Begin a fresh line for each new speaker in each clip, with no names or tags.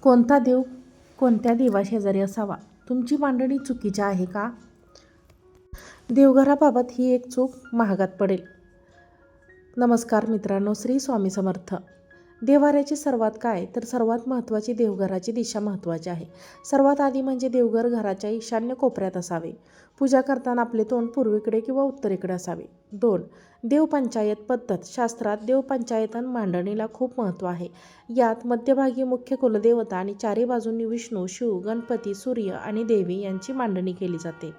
कोणता देव कोणत्या देवाशेजारी असावा? तुमची मांडणी चुकीची आहे का? देवघराबाबत ही एक चूक महागात पडेल. नमस्कार मित्रांनो, श्री स्वामी समर्थ. देवाऱ्याची सर्वात काय तर सर्वात महत्त्वाची देवघराची दिशा महत्त्वाची आहे. सर्वात आधी म्हणजे देवघर घराच्या ईशान्य कोपऱ्यात असावे. पूजा करताना आपले तोंड पूर्वेकडे किंवा उत्तरेकडे असावे. 2. देवपंचायत पद्धत. शास्त्रात देवपंचायतन मांडणीला खूप महत्त्व आहे. यात मध्यभागी मुख्य कुलदेवता आणि चारी बाजूंनी विष्णू, शिव, गणपती, सूर्य आणि देवी यांची मांडणी केली जाते.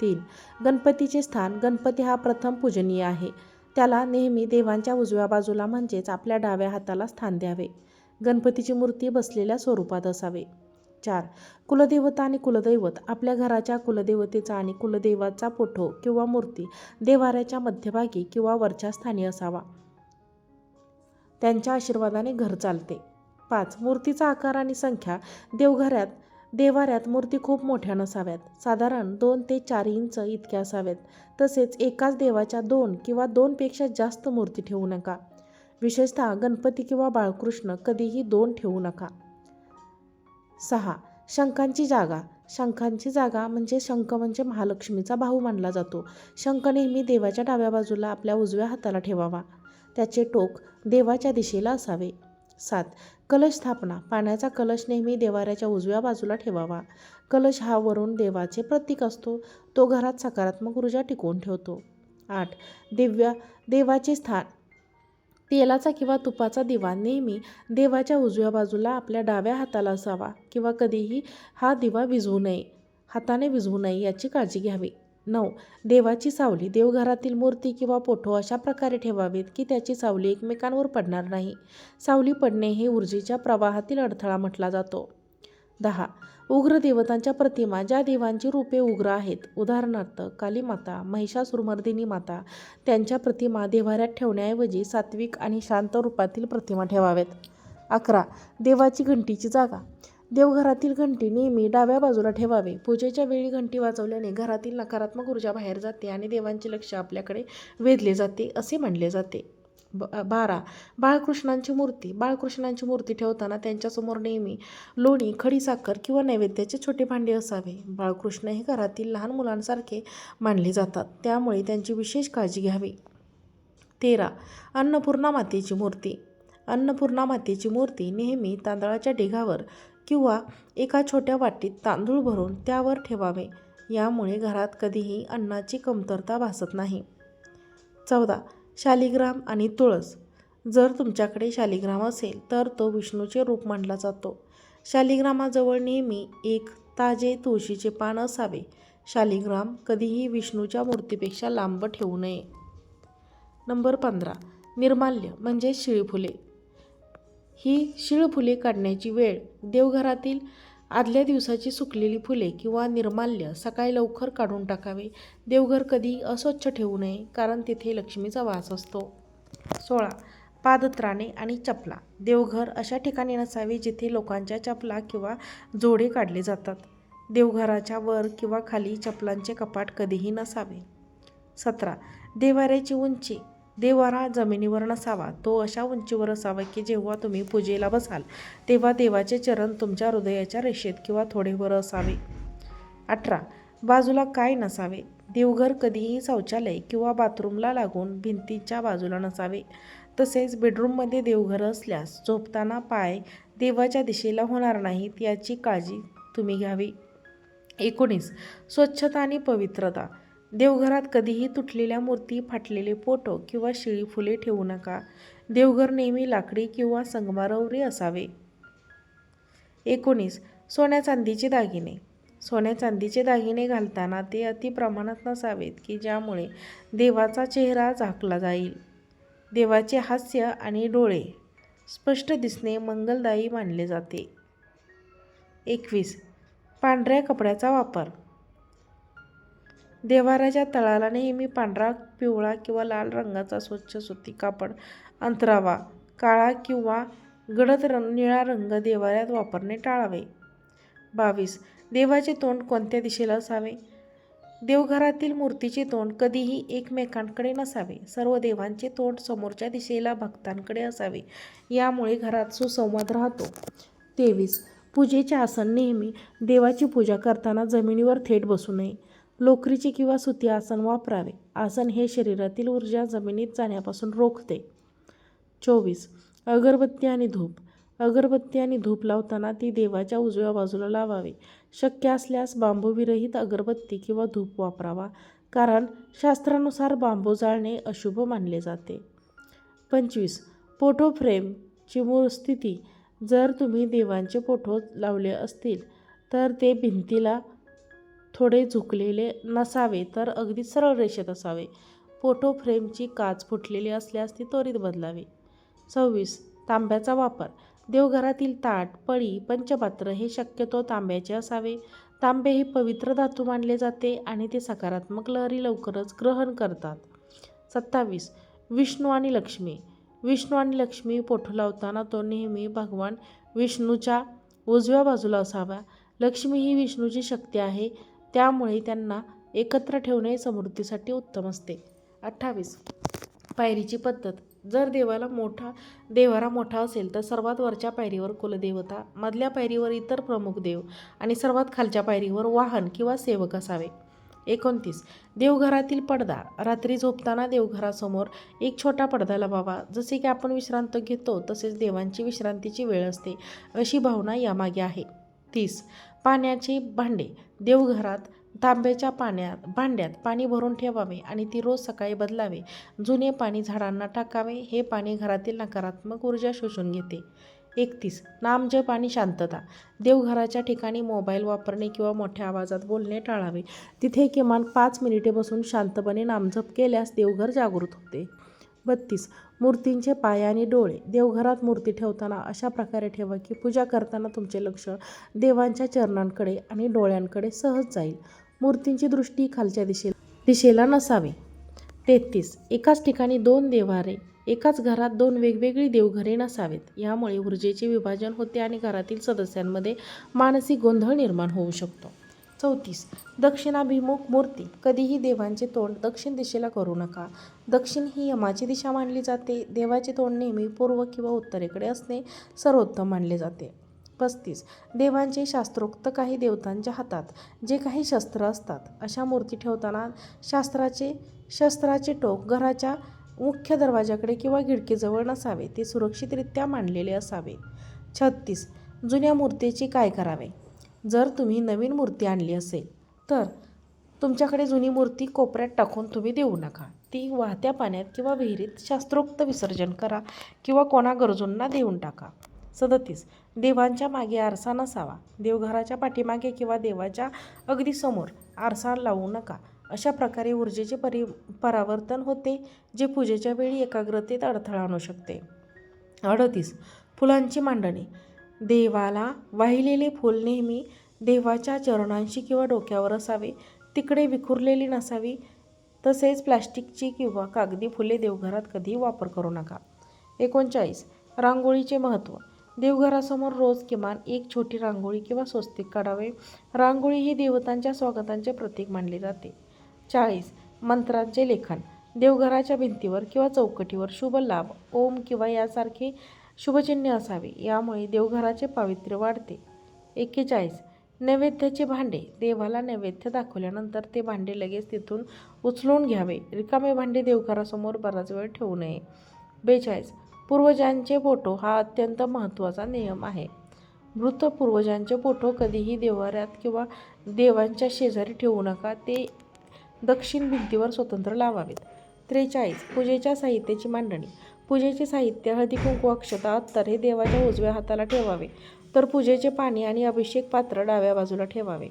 3. गणपतीचे स्थान. गणपती हा प्रथम पूजनीय आहे. त्याला नेहमी देवांच्या उजव्या बाजूला म्हणजेच आपल्या डाव्या हाताला स्थान द्यावे. गणपतीची मूर्ती बसलेल्या स्वरूपात असावे. 4. कुलदेवता आणि कुलदैवत. आपल्या घराच्या कुलदेवतेचा आणि कुलदेवाचा फोटो किंवा मूर्ती देवाऱ्याच्या मध्यभागी किंवा वरच्या स्थानी असावा. त्यांच्या आशीर्वादाने घर चालते. 5. मूर्तीचा आकार आणि संख्या. देवाऱ्यात मूर्ती खूप मोठ्या नसाव्यात. साधारण 2 ते 4 इंच इतक्या असाव्यात. तसेच एकाच देवाच्या 2 किंवा 2 पेक्षा जास्त मूर्ती ठेवू नका. विशेषतः गणपती किंवा बाळकृष्ण कधीही 2 ठेवू नका. 6. शंखांची जागा. शंखांची जागा म्हणजे शंख म्हणजे महालक्ष्मीचा भाऊ मानला जातो. शंख नेहमी देवाच्या डाव्या बाजूला आपल्या उजव्या हाताला ठेवावा. त्याचे टोक देवाच्या दिशेला असावे. 7. कलश स्थापना. पाण्याचा कलश नेहमी देवाऱ्याच्या उजव्या बाजूला ठेवावा. कलश हा वरून देवाचे प्रतीक असतो. तो घरात सकारात्मक ऊर्जा टिकवून ठेवतो. 8. देवाचे स्थान. तेलाचा किंवा तुपाचा दिवा नेहमी देवाच्या उजव्या बाजूला आपल्या डाव्या हाताला असावा किंवा कधीही हा दिवा हाताने विझवू नये याची काळजी घ्यावी. 9. देवाची सावली. देवघरातील मूर्ती किंवा फोटो अशा प्रकारे ठेवावेत की त्याची सावली एकमेकांवर पडणार नाही. सावली पडणे हे ऊर्जेच्या प्रवाहातील अडथळा म्हटला जातो. 10. उग्र देवतांच्या प्रतिमा. ज्या देवांची रूपे उग्र आहेत, उदाहरणार्थ कालीमाता, महिषासुरमर्दिनी माता, त्यांच्या प्रतिमा देवाऱ्यात ठेवण्याऐवजी सात्विक आणि शांत रूपातील प्रतिमा ठेवाव्यात. 11. देवाची घंटीची जागा. देवघरातील घंटी नेहमी डाव्या बाजूला ठेवावे. पूजेच्या वेळी घंटी वाजवल्याने घरातील नकारात्मक ऊर्जा बाहेर जाते आणि देवांचे लक्ष आपल्याकडे वेधले जाते असे मानले जाते. 12. बाळकृष्णांची मूर्ती. बाळकृष्णांची मूर्ती ठेवताना त्यांच्यासमोर नेहमी लोणी, खडीसाखर किंवा नैवेद्याचे छोटे भांडे असावे. बाळकृष्ण हे घरातील लहान मुलांसारखे मानले जातात, त्यामुळे त्यांची विशेष काळजी घ्यावी. 13. अन्नपूर्णा मातेची मूर्ती. अन्नपूर्णा मातेची मूर्ती नेहमी तांदळाच्या ढिगावर किंवा एका छोट्या वाटीत तांदूळ भरून त्यावर ठेवावे. यामुळे घरात कधीही अन्नाची कमतरता भासत नाही. 14. शालिग्राम आणि तुळस. जर तुमच्याकडे शालिग्राम असेल तर तो विष्णूचे रूप मानला जातो. शालिग्रामाजवळ नेहमी एक ताजे तुळशीचे पान असावे. शालिग्राम कधीही विष्णूच्या मूर्तीपेक्षा लांब ठेवू नये. नंबर 15. निर्माल्य म्हणजे शिळी ही शिळफुले काढण्याची वेळ. देवघरातील आदल्या दिवसाची सुकलेली फुले किंवा निर्माल्य सकाळी लवकर काढून टाकावे. देवघर कधी अस्वच्छ ठेवू नये, कारण तिथे लक्ष्मीचा वास असतो. 16. पादत्राणे आणि चपला. देवघर अशा ठिकाणी नसावे जिथे लोकांच्या चपला किंवा जोडे काढले जातात. देवघराच्या वर किंवा खाली चपलांचे कपाट कधीही नसावे. 17. देवाऱ्याची उंची. देवारा जमिनीवर नसावा. तो अशा उंचीवर असावा की जेव्हा तुम्ही पूजेला बसाल तेव्हा देवाचे चरण तुमच्या हृदयाच्या रेषेत किंवा थोडे वर असावे. 18. बाजूला काय नसावे. देवघर कधीही शौचालय किंवा बाथरूमला लागून भिंतीच्या बाजूला नसावे. तसेच बेडरूममध्ये देवघर असल्यास झोपताना पाय देवाच्या दिशेला होणार नाहीत याची काळजी तुम्ही घ्यावी. 19. स्वच्छता आणि पवित्रता. देवघरात कधीही तुटलेल्या मूर्ती, फाटलेले फोटो किंवा शिळी फुले ठेवू नका. देवघर नेहमी लाकडी किंवा संगमरवरी असावे. 19. सोन्या चांदीचे दागिने. सोन्या चांदीचे दागिने घालताना ते अति प्रमाणात नसावेत की ज्यामुळे देवाचा चेहरा झाकला जाईल. देवाचे हास्य आणि डोळे स्पष्ट दिसणे मंगलदायी मानले जाते. 21. पांढऱ्या कपड्याचा वापर. देवाऱ्याच्या तळाला नेहमी पांढरा, पिवळा किंवा लाल रंगाचा स्वच्छ सुती कापड अंथरावा. काळा किंवा गडद निळा रंग देवाऱ्यात वापरणे टाळावे. 22. देवाचे तोंड कोणत्या दिशेला असावे. देवघरातील मूर्तीचे तोंड कधीही एकमेकांकडे नसावे. सर्व देवांचे तोंड समोरच्या दिशेला भक्तांकडे असावे. यामुळे घरात सुसंवाद राहतो. 23. पूजेचे आसन नेहमी देवाची पूजा करताना जमिनीवर थेट बसू नये. लोकरीचे किंवा सुती आसन वापरावे. आसन हे शरीरातील ऊर्जा जमिनीत जाण्यापासून रोखते. 24. अगरबत्ती आणि धूप. अगरबत्ती आणि धूप लावताना ती देवाच्या उजव्या बाजूला लावावी. शक्य असल्यास बांबूविरहित अगरबत्ती किंवा धूप वापरावा, कारण शास्त्रानुसार बांबू जाळणे अशुभ मानले जाते. 25. फोटो फ्रेमची मूळ स्थिती. जर तुम्ही देवांचे फोटो लावले असतील तर ते भिंतीला थोडे झुकलेले नसावे, तर अगदी सरळ रेषेत असावे. फोटो फ्रेमची काच फुटलेली असल्यास ती त्वरित बदलावी. 26. तांब्याचा वापर. देवघरातील ताट, पळी, पंचपात्र हे शक्यतो तांब्याचे असावे. तांबे हे पवित्र धातू मानले जाते आणि ते सकारात्मक लहरी लवकरच ग्रहण करतात. 27. विष्णू आणि लक्ष्मी. विष्णू आणि लक्ष्मी फोटो लावताना तो नेहमी भगवान विष्णूच्या उजव्या बाजूला असावा. लक्ष्मी ही विष्णूची शक्ती आहे, त्यामुळे त्यांना एकत्र ठेवणे समृद्धीसाठी उत्तम असते. 28. पायरीची पद्धत. जर देव्हारा मोठा असेल तर सर्वात वरच्या पायरीवर कुलदेवता, मधल्या पायरीवर इतर प्रमुख देव आणि सर्वात खालच्या पायरीवर वाहन किंवा सेवक असावे. 29. देवघरातील पडदा. रात्री झोपताना देवघरासमोर एक छोटा पडदा लावावा. जसे की आपण विश्रांती घेतो तसेच देवांची विश्रांतीची वेळ असते, अशी भावना यामागे आहे. 30. पाण्याचे भांडे. देवघरात तांब्याच्या भांड्यात पाणी भरून ठेवावे आणि ती रोज सकाळी बदलावे. जुने पाणी झाडांना टाकावे. हे पाणी घरातील नकारात्मक ऊर्जा शोषून घेते. 31. नामजप आणि शांतता. देवघराच्या ठिकाणी मोबाईल वापरणे किंवा मोठ्या आवाजात बोलणे टाळावे. तिथे किमान 5 मिनिटे बसून शांतपणे नामजप केल्यास देवघर जागृत होते. 32. मूर्तींचे पाय आणि डोळे. देवघरात मूर्ती ठेवताना अशा प्रकारे ठेवा की पूजा करताना तुमचे लक्ष देवांच्या चरणांकडे आणि डोळ्यांकडे सहज जाईल. मूर्तींची दृष्टी खालच्या दिशेला नसावी. 33. एकाच ठिकाणी 2 देव्हारे. एकाच घरात 2 वेगवेगळी देवघरे नसावेत. यामुळे ऊर्जेचे विभाजन होते आणि घरातील सदस्यांमध्ये मानसिक गोंधळ निर्माण होऊ शकतो. 34. दक्षिणाभिमुख मूर्ती. कधीही देवांचे तोंड दक्षिण दिशेला करू नका. दक्षिण ही यमाची दिशा मानली जाते. देवाचे तोंड नेहमी पूर्व किंवा उत्तरेकडे असणे सर्वोत्तम मानले जाते. 35. देवांचे शास्त्रोक्त. काही देवतांच्या हातात जे काही शस्त्र असतात, अशा मूर्ती ठेवताना शस्त्राचे टोक घराच्या मुख्य दरवाजाकडे किंवा खिडकीजवळ नसावे. ते सुरक्षितरित्या मांडलेले असावे. 36. जुन्या मूर्तीचे काय करावे. जर तुम्ही नवीन मूर्ती आणली असेल तर तुमच्याकडे जुनी मूर्ती कोपऱ्यात टाकून तुम्ही देऊ नका. ती वाहत्या पाण्यात किंवा विहिरीत शास्त्रोक्त विसर्जन करा किंवा कोणा गरजूंना देऊन टाका. 37. देवांच्या मागे आरसा नसावा. देवघराच्या पाठीमागे किंवा देवाच्या अगदी समोर आरसा लावू नका. अशा प्रकारे ऊर्जेचे परावर्तन होते, जे पूजेच्या वेळी एकाग्रतेत अडथळा आणू शकते. 38. फुलांची मांडणी. देवाला वाहिलेले फूल नेहमी देवाच्या चरणांशी किंवा डोक्यावर असावे. तिकडे विखुरलेली नसावी. तसेच प्लास्टिकची किंवा कागदी फुले देवघरात कधीही वापर करू नका. 39. रांगोळीचे महत्त्व. देवघरासमोर रोज किमान एक छोटी रांगोळी किंवा स्वस्तिक काढावे. रांगोळी ही देवतांच्या स्वागतांचे प्रतीक मानले जाते. 40. मंत्रांचे लेखन. देवघराच्या भिंतीवर किंवा चौकटीवर शुभ लाभ, ओम किंवा यासारखे शुभचिन्ह असावे. यामुळे देवघराचे पावित्र्य वाढते. 41. नैवेद्याचे भांडे. देवाला नैवेद्य दाखवल्यानंतर ते भांडे लगेच तिथून उचलून घ्यावे. रिकामे भांडे देवघरासमोर बराच वेळ ठेवू नये. 42. पूर्वजांचे फोटो. हा अत्यंत महत्त्वाचा नियम आहे. मृत पूर्वजांचे फोटो कधीही देव्हाऱ्यात किंवा देवांच्या शेजारी ठेवू नका. ते दक्षिण भिंतीवर स्वतंत्र लावावेत. 43. पूजेच्या साहित्याची मांडणी. पूजेचे साहित्य हळदी कुंकू अक्षता अत्तर हे देवाच्या उजव्या हाताला ठेवावे, तर पूजेचे पाणी आणि अभिषेक पात्र डाव्या बाजूला ठेवावे.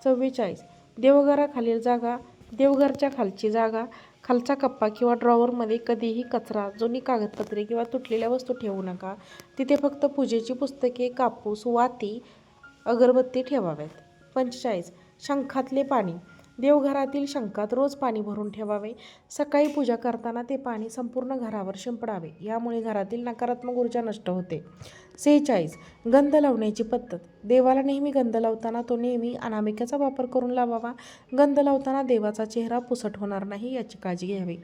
44. देवघराखालील जागा. देवघरच्या खालची जागा, खालचा कप्पा किंवा ड्रॉवरमध्ये कधीही कचरा, जुनी कागदपत्रे किंवा तुटलेल्या वस्तू ठेवू नका. तिथे फक्त पूजेची पुस्तके, कापूस, वाती, अगरबत्ती ठेवाव्यात. 45. शंखातले पाणी. देवघरातील शंखात रोज पाणी भरून ठेवावे. सकाळी पूजा करताना ते पाणी संपूर्ण घरावर शिंपडावे. यामुळे घरातील नकारात्मक ऊर्जा नष्ट होते. 46. गंध लावण्याची पद्धत. देवाला नेहमी गंध लावताना तो नेहमी अनामिकेचा वापर करून लावावा. गंध लावताना देवाचा चेहरा पुसट होणार नाही याची काळजी घ्यावी.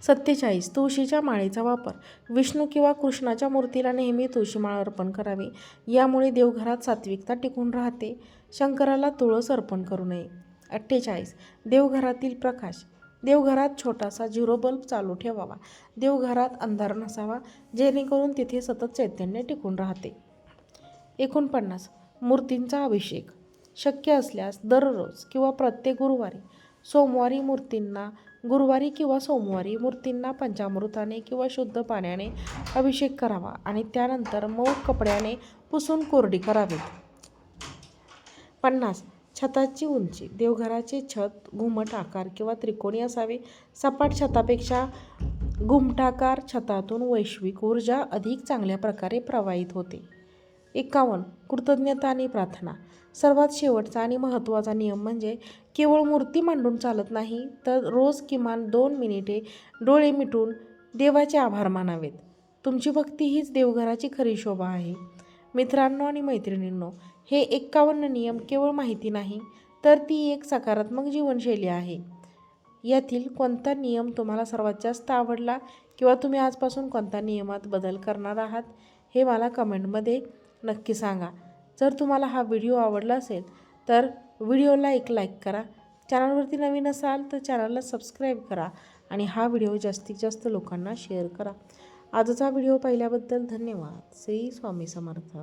47. तुळशीच्या माळेचा वापर. विष्णू किंवा कृष्णाच्या मूर्तीला नेहमी तुळशीमाळ अर्पण करावी. यामुळे देवघरात सात्विकता टिकून राहते. शंकराला तुळस अर्पण करू नये. 48. देवघरातील प्रकाश. देवघरात छोटासा झिरो बल्ब चालू ठेवावा. देवघरात अंधार नसावा, जेणेकरून तिथे सतत चैतन्य टिकून राहते. 49. मूर्तींचा अभिषेक. शक्य असल्यास दररोज किंवा प्रत्येक गुरुवारी किंवा सोमवारी मूर्तींना पंचामृताने किंवा शुद्ध पाण्याने अभिषेक करावा आणि त्यानंतर मऊ कपड्याने पुसून कोरडी करावीत. 50. छताची उंची. देवघराचे छत घुमट आकार किंवा त्रिकोणी असावे. सपाट छतापेक्षा घुमटाकार छतातून वैश्विक ऊर्जा अधिक चांगल्या प्रकारे प्रवाहित होते. 51. कृतज्ञता आणि प्रार्थना. सर्वात शेवटचा आणि महत्त्वाचा नियम म्हणजे केवळ मूर्ती मांडून चालत नाही, तर रोज किमान 2 मिनिटे डोळे मिटून देवाचे आभार मानावेत. तुमची भक्ती हीच देवघराची खरी शोभा आहे. मित्रांनो आणि मैत्रिणींनो, हे 51 नियम केवळ माहिती नाही, तर ती एक सकारात्मक जीवनशैली आहे. यातील कोणता नियम तुम्हाला सर्वात जास्त आवडला किंवा तुम्ही आजपासून कोणत्या नियमात बदल करणार आहात, हे मला कमेंटमध्ये नक्की सांगा. जर तुम्हाला हा व्हिडिओ आवडला असेल तर व्हिडिओला एक लाईक करा. चॅनलवरती नवीन असाल तर चॅनलला सबस्क्राईब करा आणि हा व्हिडिओ जास्तीत जास्त लोकांना शेअर करा. आजचा व्हिडिओ पाहिल्याबद्दल धन्यवाद. श्री स्वामी समर्थ.